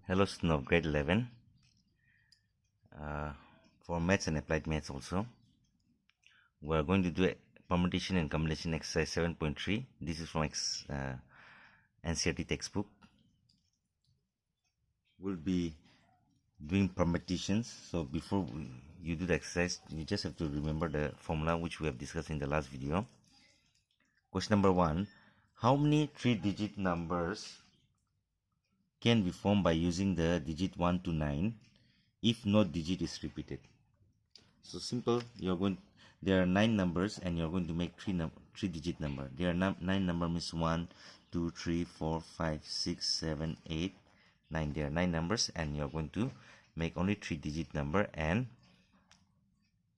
Hello students of grade 11 for maths and applied maths also. We are going to do a permutation and combination exercise 7.3. This is from Ncert textbook. We'll be doing permutations. So before you do the exercise, you just have to remember the formula which we have discussed in the last video. Question number 1. How many 3-digit numbers can be formed by using the digit 1 to 9 if no digit is repeated? So simple, there are 9 numbers and you're going to make 3-digit number. There are 9 number means 1, 2, 3, 4, 5, 6, 7, 8, 9. There are 9 numbers and you're going to make only 3-digit number and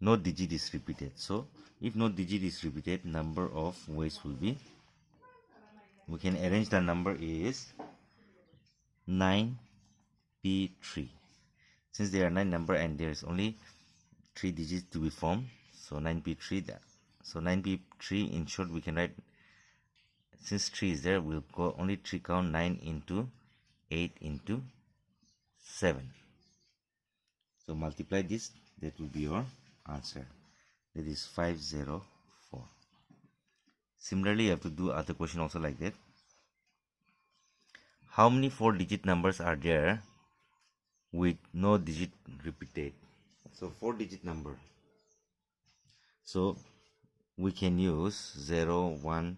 no digit is repeated. So if no digit is repeated, number of ways will be, we can arrange the number is 9p3. Since there are 9 number and there is only 3 digits to be formed, so 9p3. So 9p3, in short, we can write, since 3 is there, we'll go only 3 count, 9 into 8 into 7. So multiply this, that will be your answer. That is 504. Similarly, you have to do other question also like that. How many 4-digit numbers are there with no digit repeated? So 4-digit number. So we can use 0, 1,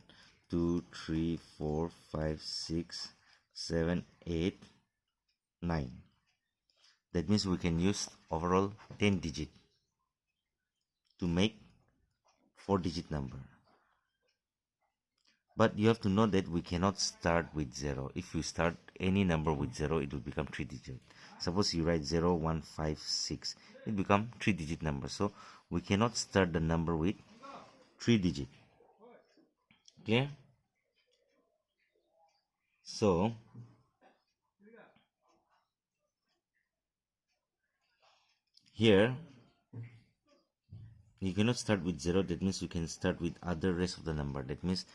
2, 3, 4, 5, 6, 7, 8, 9. That means we can use overall 10 digit to make 4-digit number. But you have to know that we cannot start with 0. If you start any number with 0, it will become 3-digit. Suppose you write 0, 1, 5, 6. It becomes 3-digit number. So we cannot start the number with 3-digit. Clear? So here you cannot start with 0. That means you can start with other rest of the number. That means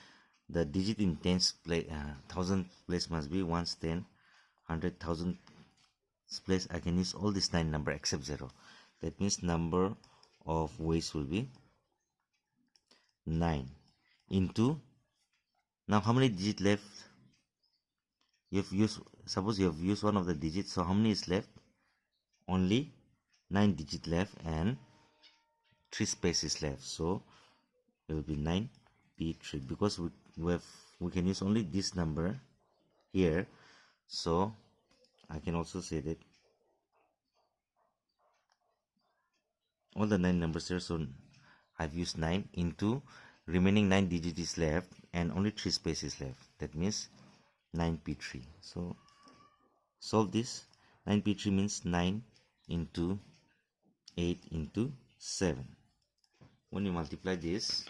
the digit in tens place, thousand place must be 1's 10, 100,000 place. I can use all these 9 number except 0. That means number of ways will be 9 into, now how many digits left? Suppose you have used one of the digits, so how many is left? Only 9 digits left and 3 spaces left. So it will be 9p3 because we can use only this number here. So I can also say that all the 9 numbers here, so I've used 9 into remaining 9 digits is left and only 3 spaces left. That means 9p3. So solve this. 9p3 means 9 into 8 into 7. When you multiply this,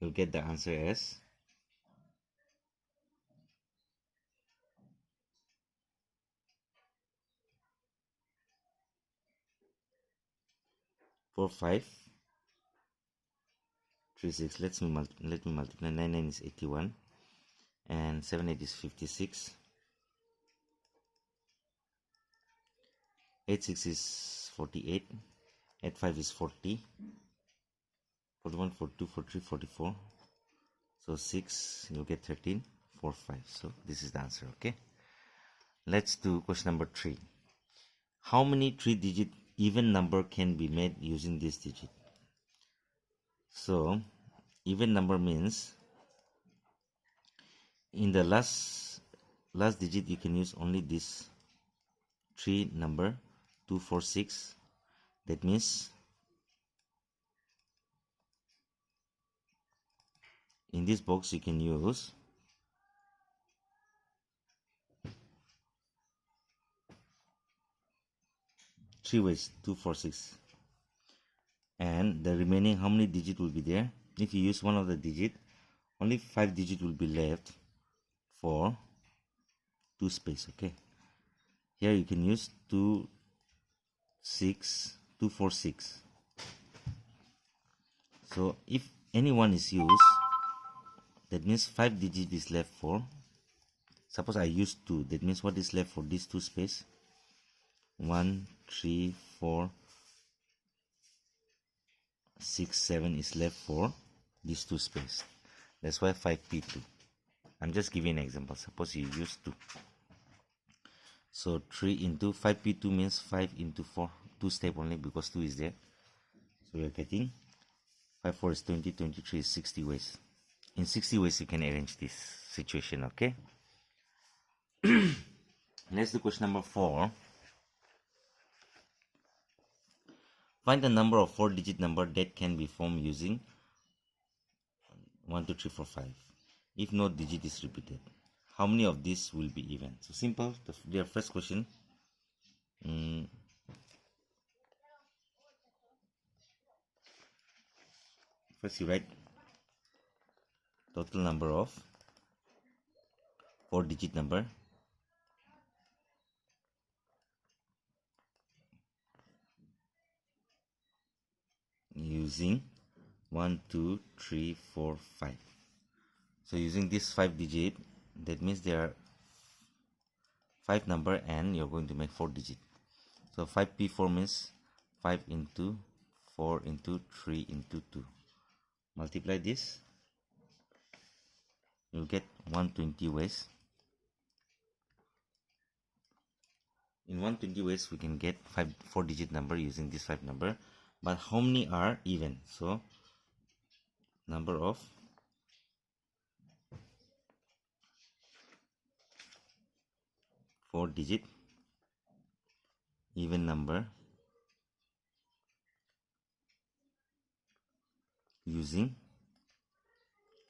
you'll get the answer as 4536. Let me multiply. 9 is 81 and 7 8 is 56. 8 6 is 48. 8 5 is 40. 41 42 43 44. So 6, you'll get 13 4 5. So this is the answer. Okay, let's do question number 3. How many 3-digit even number can be made using this digit? So even number means in the last digit you can use only this 3 number 2 4 6. That means in this box you can use 3 ways, 2 4 6, and the remaining, how many digit will be there? If you use one of the digit, only 5 digit will be left for 2 space. Okay, here you can use 2 4 6. So if any one is used, that means 5 digit is left for Suppose I use 2. That means what is left for these 2 space? 1, 3, 4, 6, 7 is left for these 2 space. That's why 5p2. I'm just giving an example. Suppose you use 2. So 3 into 5p2 means 5 into 4. 2 step only because 2 is there. So we are getting 5 4 is 20, 23 is 60 ways. In 60 ways you can arrange this situation, okay? Let's do question number 4. Find the number of 4-digit number that can be formed using 1, 2, 3, 4, 5. If no digit is repeated, how many of these will be even? So simple. The first question. First you write total number of 4-digit number using 1, 2, 3, 4, 5. So using this 5-digit, that means there are 5 number and you're going to make 4-digit. So 5p4 means 5 into 4 into 3 into 2. Multiply this, you'll get 120 ways. In 120 ways we can get 4-digit number using this 5 number. But how many are even? So number of 4-digit even number using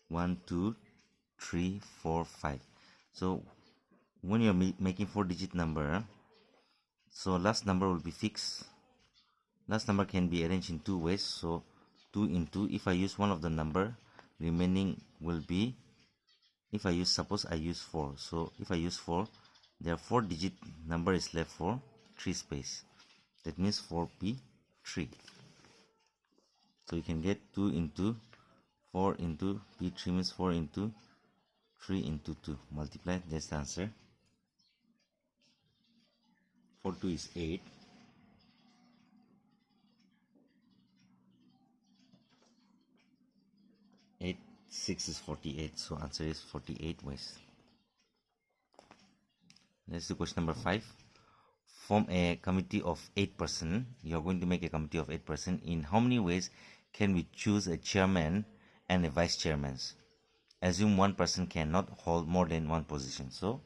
1, 2, 3, 4, 5. So when you're making 4-digit number, so last number will be fixed. Last number can be arranged in 2 ways. So 2 into, if I use one of the number, remaining will be, if I use, suppose I use 4. So if I use 4, there 4-digit number is left for 3 space. That means 4p3. So you can get 2 into 4 into p3 means 4 into 3 into 2. Multiply, that's the answer. 4 2 is 8. 8 6 is 48. So answer is 48 ways. Let's do question number 5. Form a committee of 8 persons. You are going to make a committee of 8 persons. In how many ways can we choose a chairman and a vice chairman? Assume one person cannot hold more than one position. So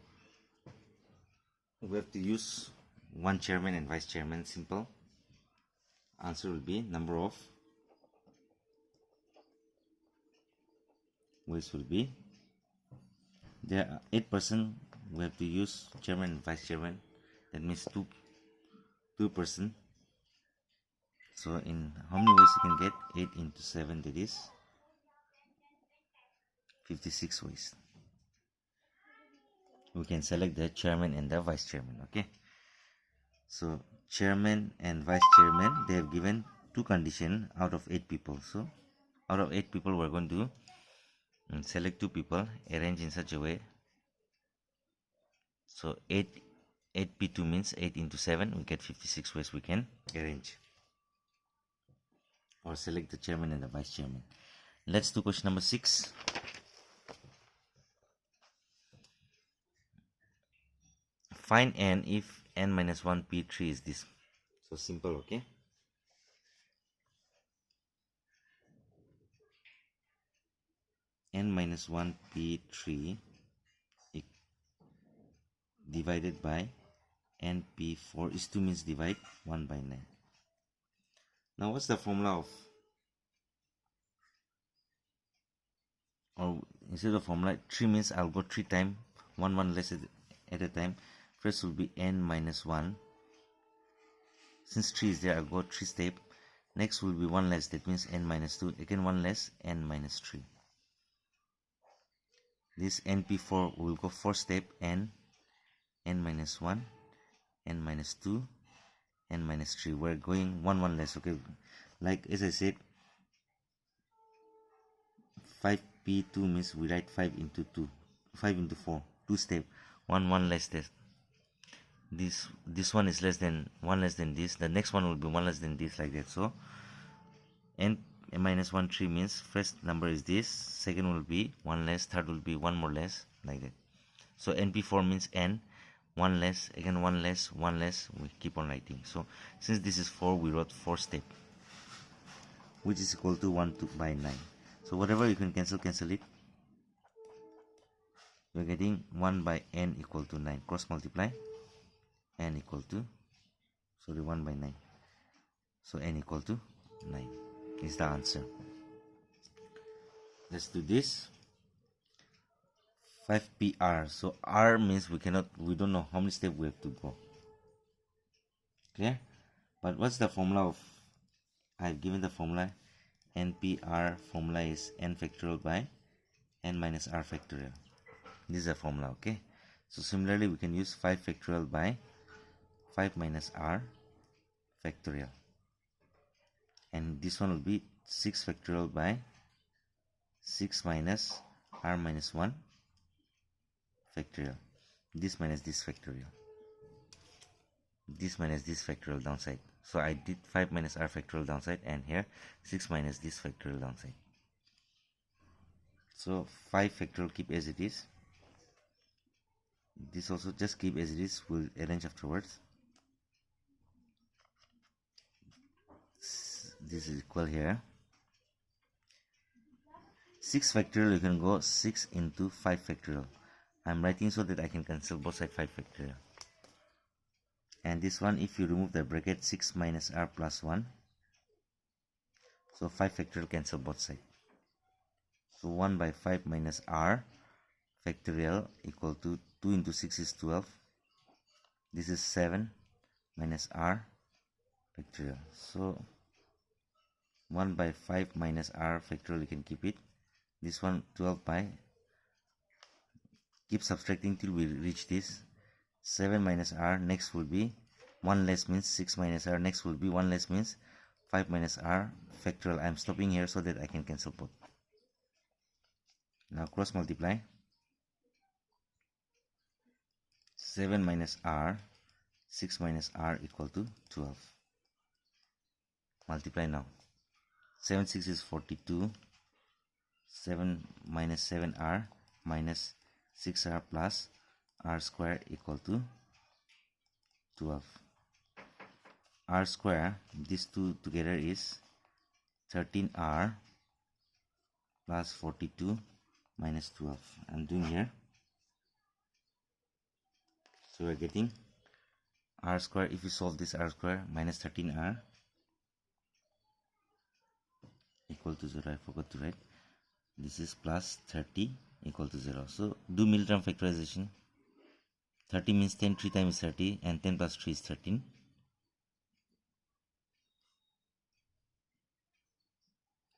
we have to use one chairman and vice chairman. Simple. Answer will be number of ways will be, there are 8 persons. We have to use chairman and vice chairman. That means two person. So in how many ways you can get 8 into 7, that is 56 ways. We can select the chairman and the vice chairman. Okay, so chairman and vice chairman, they have given 2 conditions out of 8 people. So out of 8 people we're going to select 2 people, arrange in such a way. So 8p2 means 8 into 7, we get 56 ways we can arrange or select the chairman and the vice chairman. Let's do question number 6. Find n if n minus 1 p3 is this. So simple, okay? N minus 1 p3 divided by n p4 is 2 means divide 1 by 9. Now what's the formula of, or instead of formula 3 means I'll go 3 times 1 less at a time. First will be n minus 1. Since 3 is there, I'll go 3 step. Next will be 1 less, that means n minus 2. Again 1 less, n minus 3. This np4 will go 4 step, n minus 1, n minus 2, n minus 3. We're going 1 less, okay? Like as I said, 5p2 means we write 5 into 2, 5 into 4, 2 step. 1 less this one is less than 1 less than this, the next one will be 1 less than this, like that. So n minus 1 3 means first number is this, second will be 1 less, third will be 1 more less, like that. So np4 means n 1 less, again 1 less, 1 less, we keep on writing. So since this is 4, we wrote 4 step, which is equal to 1 by 9. So whatever you can cancel it. You're getting 1 by n equal to 9. Cross multiply, n equal to 1 by 9. So n equal to 9 is the answer. Let's do this. 5pr. So r means we don't know how many steps we have to go. Clear? But what's the formula of, I've given the formula. npr formula is n factorial by n minus r factorial. This is a formula, okay? So similarly we can use 5 factorial by 5 minus r factorial, and this one will be 6 factorial by 6 minus r minus 1 factorial. This minus this factorial, this minus this factorial downside. So I did 5 minus r factorial downside, and here 6 minus this factorial downside. So 5 factorial keep as it is. This also just keep as it is, we'll arrange afterwards. This is equal here. 6 factorial, you can go 6 into 5 factorial. I'm writing so that I can cancel both side 5 factorial. And this one, if you remove the bracket, 6 minus r plus 1. So 5 factorial cancel both side. So 1 by 5 minus r factorial equal to 2 into 6 is 12. This is 7 minus r factorial. So 1 by 5 minus r factorial, you can keep it. This one 12 by, keep subtracting till we reach this. 7 minus r, next will be 1 less means 6 minus r, next will be 1 less means 5 minus r factorial. I am stopping here so that I can cancel both. Now cross multiply. 7 minus r, 6 minus r equal to 12. Multiply now. 7 6 is 42. 7 minus 7r minus 6r plus r square equal to 12. R square, these two together is 13r plus 42 minus 12. I'm doing here. So we're getting r square. If you solve this, r square minus 13r equal to 0. I forgot to write. This is plus 30 equal to 0. So do middle term factorization. 30 means 10, 3 times 30, and 10 plus 3 is 13.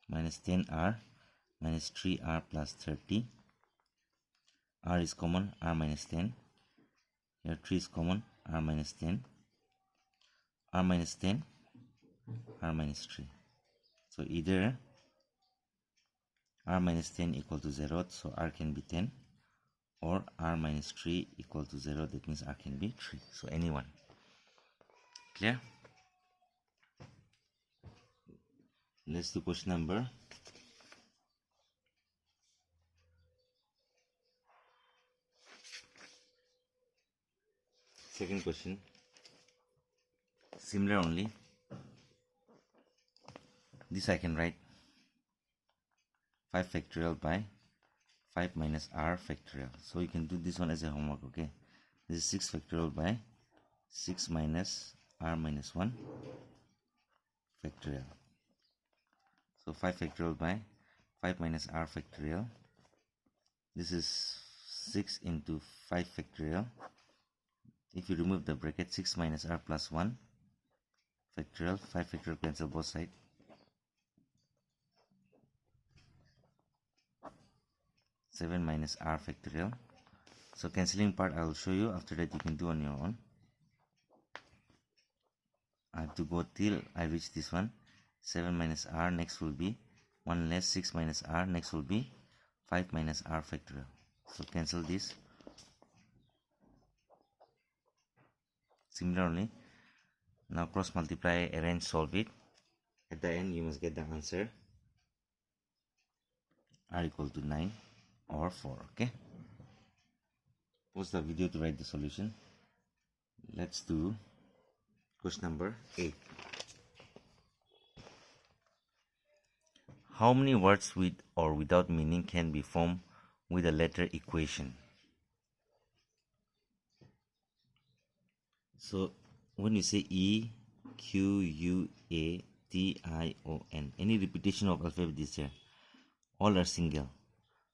Minus 10r minus 3r plus 30. R is common, r minus 10. Here 3 is common, r minus 10. R minus 10, r minus 3. So either r minus 10 equal to 0, so r can be 10, or r minus 3 equal to 0, that means r can be 3. So anyone. Clear? Let's do question number 2nd question. Similar only. This I can write 5 factorial by 5 minus r factorial. So you can do this one as a homework, okay? This is 6 factorial by 6 minus r minus 1 factorial. So 5 factorial by 5 minus r factorial. This is 6 into 5 factorial. If you remove the bracket, 6 minus r plus 1 factorial, 5 factorial cancel both sides. 7 minus r factorial. So cancelling part I will show you, after that you can do on your own. I have to go till I reach this one. 7 minus r, next will be 1 less, 6 minus r, next will be 5 minus r factorial. So cancel this. Similarly, now cross multiply, arrange, solve it. At the end you must get the answer r equal to 9 or 4. Okay, pause the video to write the solution. Let's do question number 8. How many words with or without meaning can be formed with a letter equation? So when you say E, Q, U, A, T, I, O, N, any repetition of alphabet is there. All are single.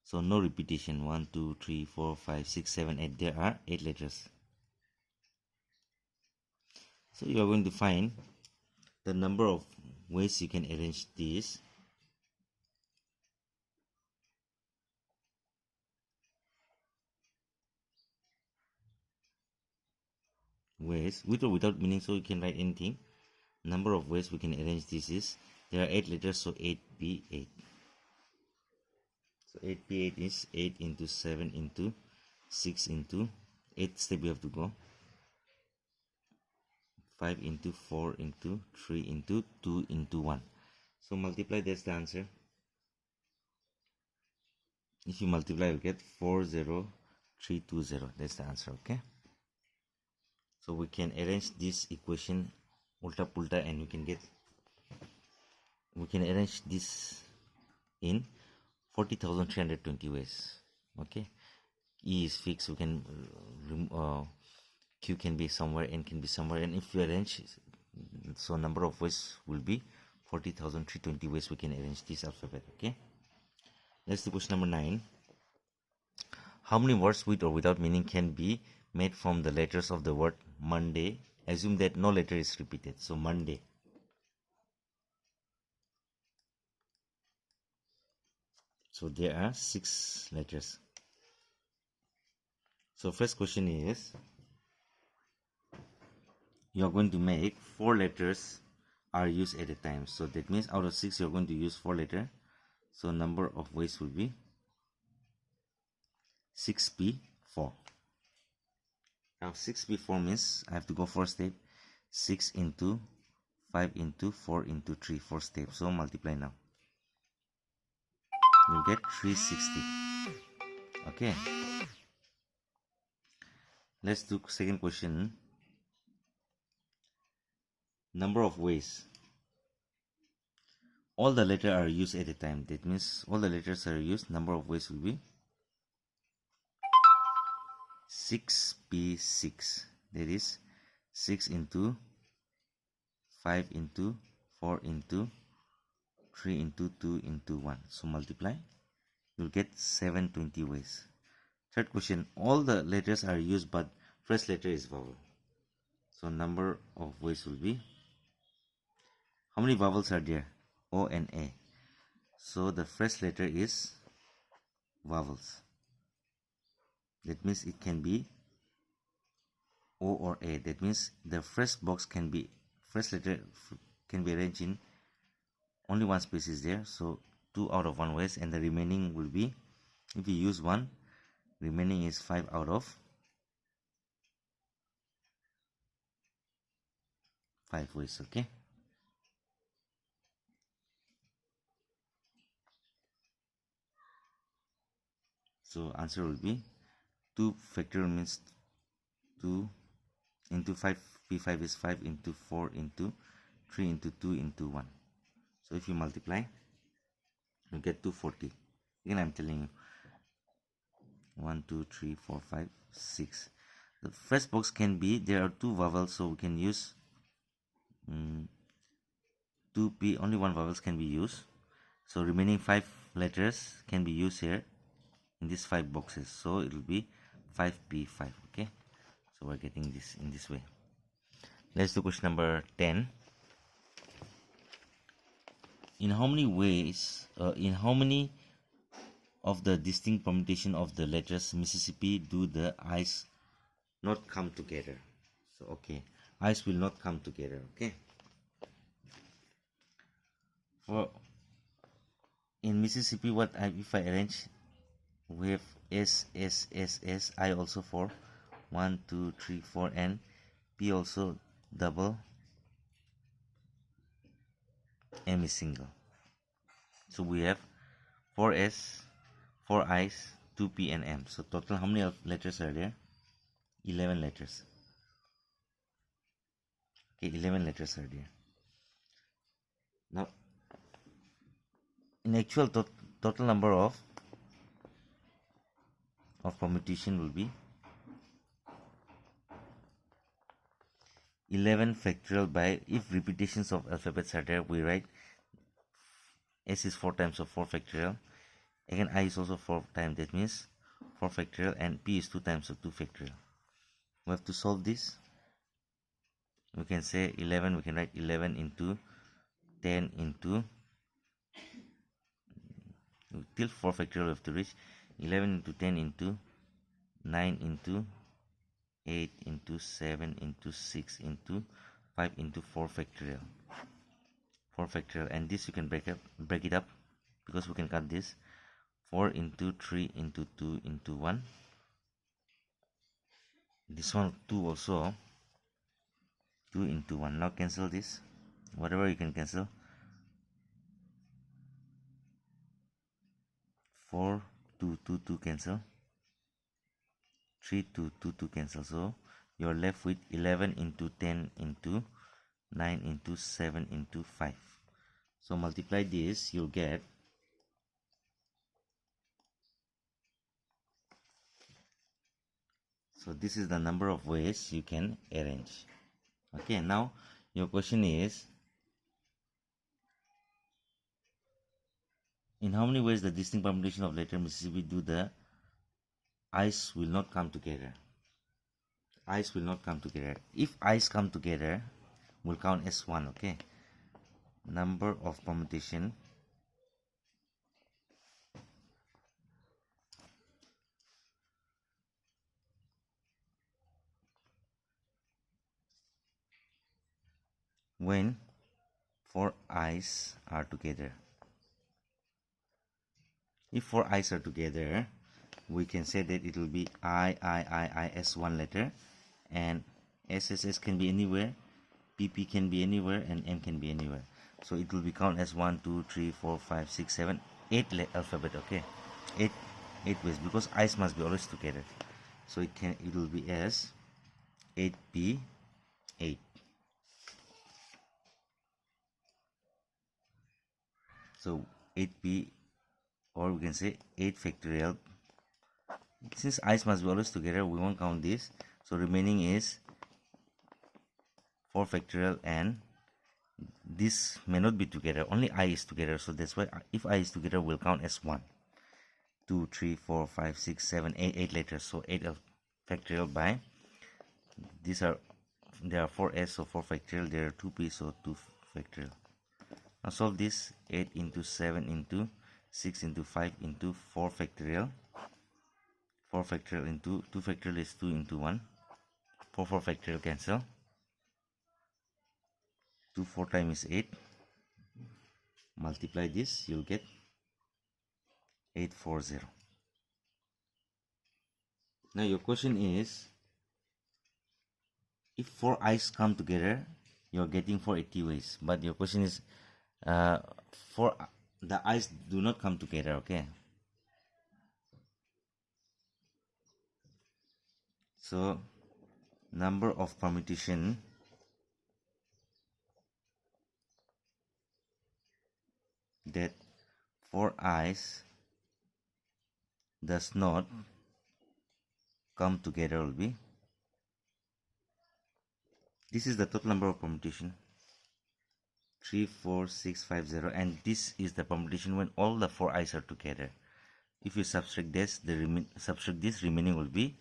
So no repetition. 1, 2, 3, 4, 5, 6, 7, 8. There are 8 letters. So you are going to find the number of ways you can arrange this. Ways with or without meaning, so you can write anything. Number of ways we can arrange this is, there are 8 letters, so 8p8. So 8p8 is 8 into 7 into 6 into 8 step we have to go. 5 into 4 into 3 into 2 into 1. So multiply, that's the answer. If you multiply, you get 40320. That's the answer. Okay, so we can arrange this equation ulta pulta, and we can arrange this in 40,320 ways. Okay, E is fixed. We can Q can be somewhere, N can be somewhere, and if you arrange, so number of ways will be 40,320 ways we can arrange this alphabet. Okay, let's do question number 9. How many words with or without meaning can be made from the letters of the word Monday? Assume that no letter is repeated. So Monday. So there are 6 letters. So first question is, you are going to make 4 letters are used at a time. So that means out of 6 you are going to use 4 letters. So number of ways will be 6p4. Now 6p4 means I have to go 4 steps. 6 into 5 into 4 into 3, 4 steps. So multiply now. You get 360. Okay. Let's do second question. Number of ways. All the letters are used at a time. That means all the letters are used. Number of ways will be 6p6. That is 6 into 5 into 4 into 3 into 2 into 1. So multiply. You'll get 720 ways. Third question. All the letters are used, but first letter is vowel. So number of ways will be, how many vowels are there? O and A. So the first letter is vowels. That means it can be O or A. That means the first box can be, first letter can be arranged in only one space is there. So 2 out of 1 ways, and the remaining will be, if you use 1, remaining is 5 out of 5 ways. Okay. So answer will be 2 factorial means 2 into 5. P5 is 5 into 4 into 3 into 2 into 1. So if you multiply, you get 240. Again I'm telling you, 1 2 3 4 5 6. The first box can be, there are 2 vowels, so we can use 2p. Only 1 vowels can be used, so remaining 5 letters can be used here in these 5 boxes. So it will be 5p5. Okay, so we're getting this in this way. Let's do question number 10. In how many ways, in how many of the distinct permutation of the letters Mississippi do the I's not come together? So okay, I's will not come together. Okay, for in Mississippi, what if I arrange, we have S S S S, I also 4, 1 2 3 4, and P also double, M is single. So we have 4S, 4 I's, 2P and M. So total how many letters are there? 11 letters. Okay, 11 letters are there. Now, in actual total number of permutation will be 11 factorial by, if repetitions of alphabets are there, we write S is 4 times of 4 factorial. Again, I is also 4 times, that means 4 factorial, and P is 2 times of 2 factorial. We have to solve this. We can say 11, we can write 11 into 10 into, till 4 factorial we have to reach, 11 into 10 into 9 into 8 into 7 into 6 into 5 into 4 factorial. 4 factorial, and this you can break it up because we can cut this. 4 into 3 into 2 into 1. This one 2 also, 2 into 1. Now cancel this, whatever you can cancel. 4, 2, 2, 2 cancel. 3, 2, 2, 2 cancel. So you're left with 11 into 10 into 9 into 7 into 5. So multiply this, you'll get so this is the number of ways you can arrange. Okay, now your question is, in how many ways the distinct permutation of letter Mississippi do the I's will not come together? I's will not come together. If I's come together, we'll count as 1, okay? Number of permutation when 4 I's are together. If 4 I's are together, we can say that it will be I as one letter, and SSS can be anywhere, PP can be anywhere, and M can be anywhere. So it will be count as 1, 2, 3, 4, 5, 6, 7, 8 alphabet, okay? 8 ways, because I's must be always together. So it will be as 8P 8. So 8P, or we can say 8 factorial. Since I's must be always together, we won't count this. So remaining is 4 factorial, and this may not be together, only I is together. So that's why if I is together, we'll count as 1, 2, 3, 4, 5, 6, 7, 8 letters. So 8 factorial by, there are 4s, so 4 factorial, there are 2p, so 2 factorial. Now solve this. 8 into 7 into 6 into 5 into 4 factorial. 4 factorial into 2 factorial is 2 into 1. 4 factorial cancel. 2 4 times is 8. Multiply this, you'll get 840. Now your question is, if 4 I's come together, you're getting 480 ways. But your question is, for the I's do not come together, okay? So number of permutation that 4 I's does not come together will be, this is the total number of permutation, 34650, and this is the permutation when all the 4 I's are together. If you subtract this, remaining will be,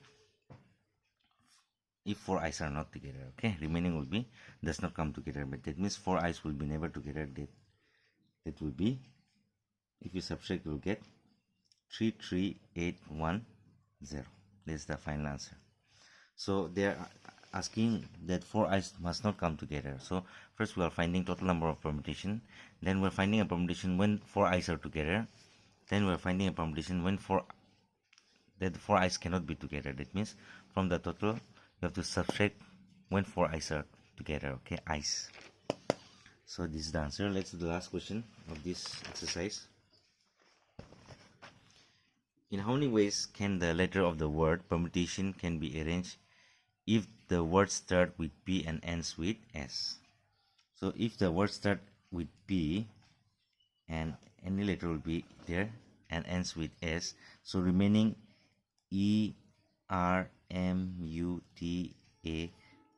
if 4 I's are not together, okay, remaining will be does not come together. But that means 4 I's will be never together. That will be, if you subtract, you will get 33810. This is the final answer. So they are asking that 4 I's must not come together. So first we are finding total number of permutation, then we are finding a permutation when 4 I's are together, then we are finding a permutation when 4 I's cannot be together. That means from the total you have to subtract when four i's are together. Okay, i's. So this is the answer. Let's do the last question of this exercise. In how many ways can the letter of the word permutation can be arranged if the word start with P and ends with S? So if the word start with P and any letter will be there and ends with S, so remaining E, R, M, U, T, A,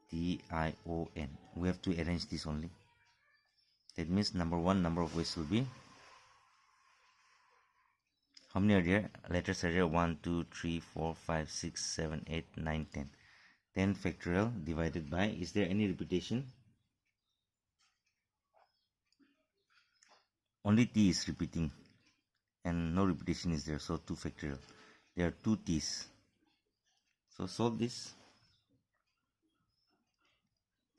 T, I, O, N. We have to arrange this only. That means number one, number of ways will be, how many are there? Letters are there 1, 2, 3, 4, 5, 6, 7, 8, 9, 10. 10 factorial divided by, is there any repetition? Only T is repeating and no repetition is there, so 2 factorial. There are 2 T's. So solve this.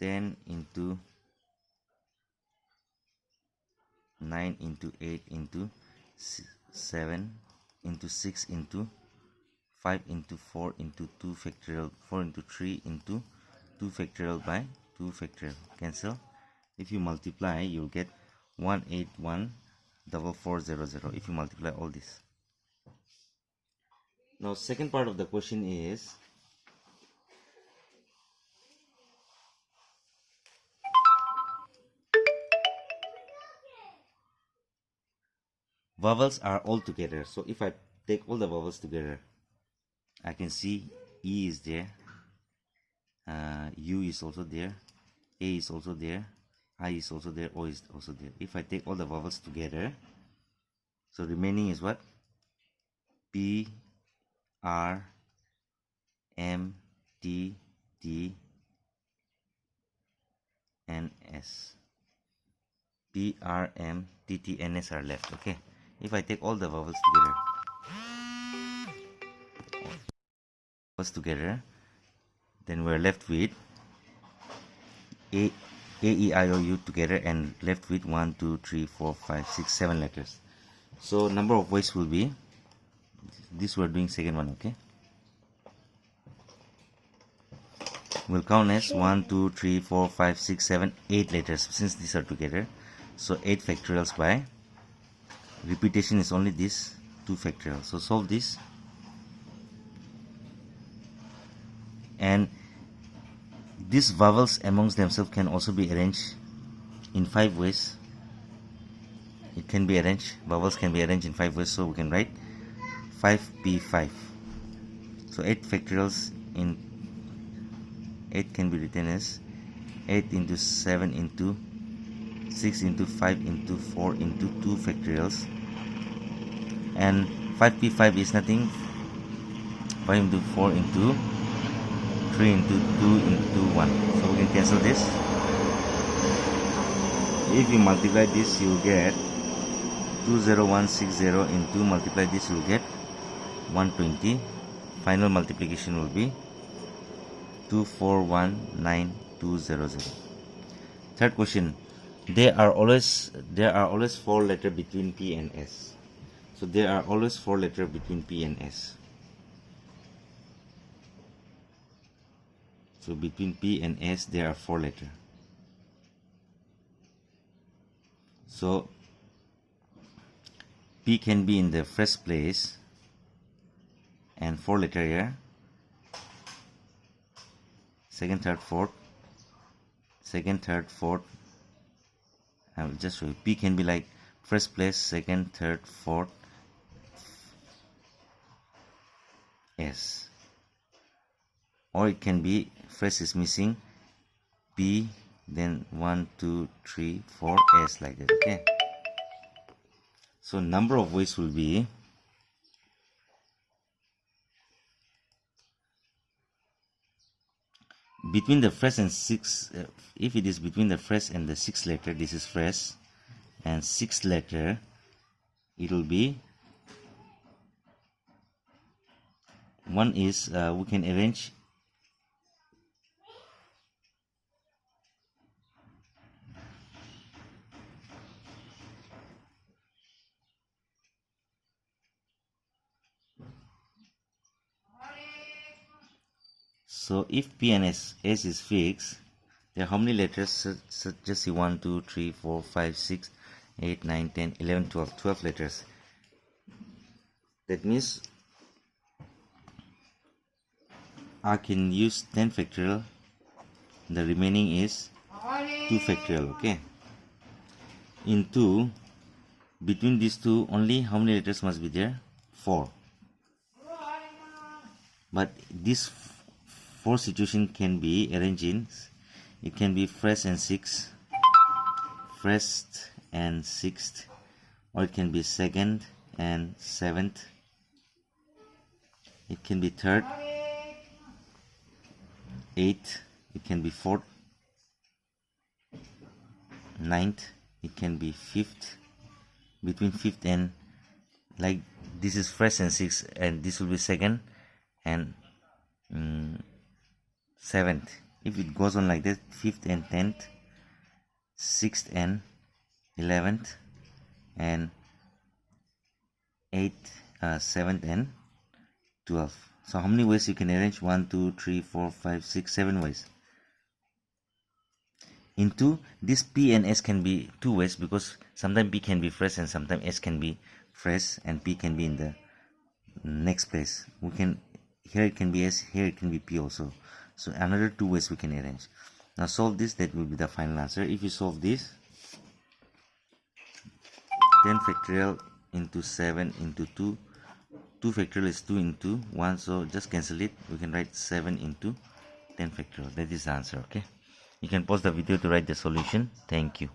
10 into 9 into 8 into 7 into 6 into 5 into 4 into 2 factorial, 4 into 3 into 2 factorial by 2 factorial. Cancel. If you multiply, you'll get 1814400 if you multiply all this. Now second part of the question is, vowels are all together. So if I take all the vowels together, I can see E is there, U is also there, A is also there, I is also there, O is also there. If I take all the vowels together, so remaining is what? P, R, M, T, T, and S. P, R, M, T, T, and S are left. Okay. If I take all the vowels together, then we're left with A, E, I, O, U together and left with 1, 2, 3, 4, 5, 6, 7 letters. So number of ways will be, this we're doing second one, okay? We'll count as 1, 2, 3, 4, 5, 6, 7, 8 letters since these are together. So 8 factorials by, repetition is only this 2 factorial. So solve this. And these vowels amongst themselves can also be arranged in 5 ways. It can be arranged, vowels can be arranged in 5 ways, so we can write 5P5. So 8 factorials in 8 can be written as 8 into 7 into 6 into 5 into 4 into 2 factorials. And 5P5 is nothing, 5 into 4 into 3 into 2 into 1. So we can cancel this. If you multiply this, you will get 20160 into multiply this, you will get 120. Final multiplication will be 2419200. Third question. There are always 4 letters between P and S. So there are always 4 letters between P and S. So between P and S there are 4 letters. So P can be in the first place and 4 letters here. Second, third, fourth. Second, third, fourth. I will just show you. P can be like first place, second, third, fourth, S. Or it can be first is missing, P, then 1, 2, 3, 4, S, like that. Okay. So number of ways will be between the first and sixth. If it is between the first and the sixth letter, this is first, and sixth letter, it will be, one is we can arrange So if P and S is fixed, there are how many letters? So just see 1, 2, 3, 4, 5, 6, 8, 9, 10, 11, 12. 12 letters. That means I can use 10 factorial. The remaining is 2 factorial. Okay. Into between these two, only how many letters must be there? 4. But this 4 situation can be arranged in, it can be first and sixth, first and sixth, or it can be second and seventh, it can be third, eighth, it can be fourth, ninth, it can be fifth, between fifth and, like this is first and sixth, and this will be second and seventh. If it goes on like that, 5th and 10th, 6th and 11th, and 8th, 7th and 12th. So how many ways you can arrange? 1, 2, 3, 4, 5, 6, 7 ways. Into this P and S can be 2 ways, because sometimes P can be fresh and sometimes S can be fresh and P can be in the next place. We can, here it can be S, here it can be P also. So another 2 ways we can arrange. Now solve this, that will be the final answer. If you solve this, 10 factorial into 7 into 2, 2 factorial is 2 into 1, so just cancel it. We can write 7 into 10 factorial. That is the answer. Okay, you can pause the video to write the solution. Thank you.